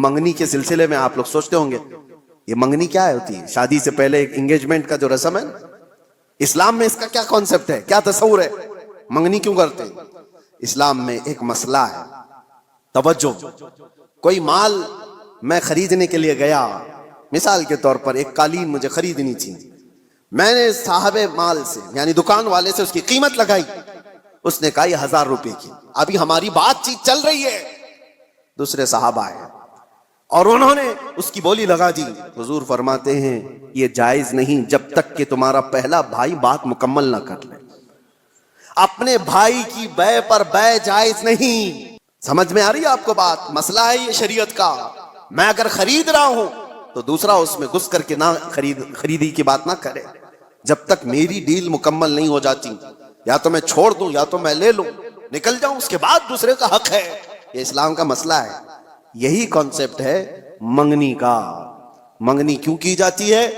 منگنی کے سلسلے میں آپ لوگ سوچتے ہوں گے یہ منگنی کیا ہوتی ہے؟ شادی سے پہلے ایک انگیجمنٹ کا جو رسم ہے، اسلام میں اس کا کیا کانسیپٹ ہے، کیا تصور ہے، منگنی کیوں کرتے ہیں؟ اسلام میں ایک مسئلہ ہے، توجہ، کوئی مال میں خریدنے کے لیے گیا، مثال کے طور پر ایک قالین مجھے خریدنی تھی، میں نے صاحب مال سے یعنی دکان والے سے اس کی قیمت لگائی، اس نے کہا یہ 1000 روپے کی، ابھی ہماری بات چیت چل رہی ہے، دوسرے صحابہ آئے اور انہوں نے اس کی بولی لگا دی، حضور فرماتے ہیں یہ جائز نہیں جب تک کہ تمہارا پہلا بھائی بات مکمل نہ کر لے، اپنے بھائی کی بے پر بے جائز نہیں۔ سمجھ میں آ رہی ہے آپ کو بات؟ مسئلہ ہے یہ شریعت کا، میں اگر خرید رہا ہوں تو دوسرا اس میں گھس کر کے نہ خریدی کی بات نہ کرے، جب تک میری ڈیل مکمل نہیں ہو جاتی، یا تو میں چھوڑ دوں یا تو میں لے لوں نکل جاؤں، اس کے بعد دوسرے کا حق ہے، یہ اسلام کا مسئلہ ہے۔ یہی کانسیپٹ ہے منگنی کا۔ منگنی کیوں کی جاتی ہے؟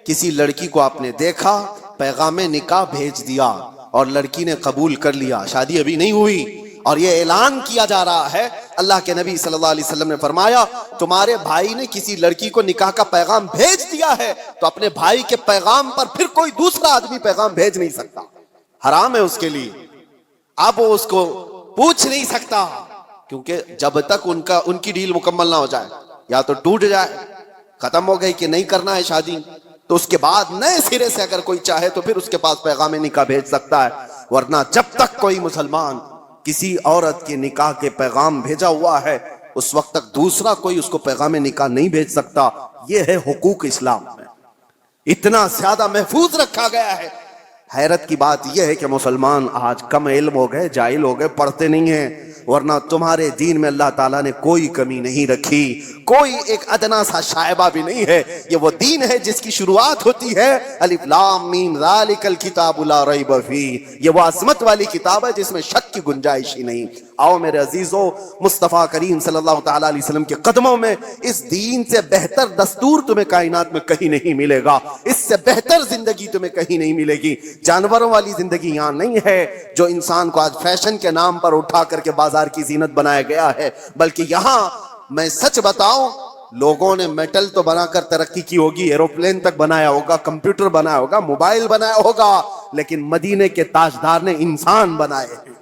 کسی لڑکی کو آپ نے دیکھا، پیغام نکاح بھیج دیا اور لڑکی نے قبول کر لیا، شادی ابھی نہیں ہوئی، اور یہ اعلان کیا جا رہا ہے، اللہ کے نبی صلی اللہ علیہ وسلم نے فرمایا تمہارے بھائی نے کسی لڑکی کو نکاح کا پیغام بھیج دیا ہے تو اپنے بھائی کے پیغام پر پھر کوئی دوسرا آدمی پیغام بھیج نہیں سکتا، حرام ہے اس کے لیے۔ اب وہ اس کو پوچھ نہیں سکتا، کیونکہ جب تک ان کی ڈیل مکمل نہ ہو جائے، یا تو ٹوٹ جائے، ختم ہو گئی کہ نہیں کرنا ہے شادی، تو اس کے بعد نئے سرے سے اگر کوئی چاہے تو پھر اس کے پاس پیغام نکاح بھیج سکتا ہے، ورنہ جب تک کوئی مسلمان کسی عورت کے نکاح کے پیغام بھیجا ہوا ہے اس وقت تک دوسرا کوئی اس کو پیغام نکاح نہیں بھیج سکتا۔ یہ ہے حقوق اسلام میں، اتنا زیادہ محفوظ رکھا گیا ہے۔ حیرت کی بات یہ ہے کہ مسلمان آج کم علم ہو گئے، جاہل ہو گئے، پڑھتے نہیں ہیں، ورنہ تمہارے دین میں اللہ تعالیٰ نے کوئی کمی نہیں رکھی، کوئی ایک ادنا سا شائبہ بھی نہیں ہے۔ یہ وہ دین ہے جس کی شروعات ہوتی ہے الف لام میم ذالک الکتاب لا ریب فیہ، یہ وہ عصمت والی کتاب ہے جس میں شک کی گنجائش ہی نہیں۔ آؤ میرے عزیزو، مصطفیٰ کریم صلی اللہ تعالیٰ علیہ وسلم کے قدموں میں اس دین سے بہتر دستور تمہیں کائنات میں کہیں نہیں ملے گا، اس سے بہتر زندگی تمہیں کہیں نہیں ملے گی۔ جانوروں والی زندگی یہاں نہیں ہے جو انسان کو آج فیشن کے نام پر اٹھا کر کے بازار کی زینت بنایا گیا ہے، بلکہ یہاں میں سچ بتاؤں لوگوں نے میٹل تو بنا کر ترقی کی ہوگی، ایروپلین تک بنایا ہوگا، کمپیوٹر بنایا ہوگا، موبائل بنایا ہوگا، لیکن مدینے کے تاجدار نے انسان بنائے ہیں۔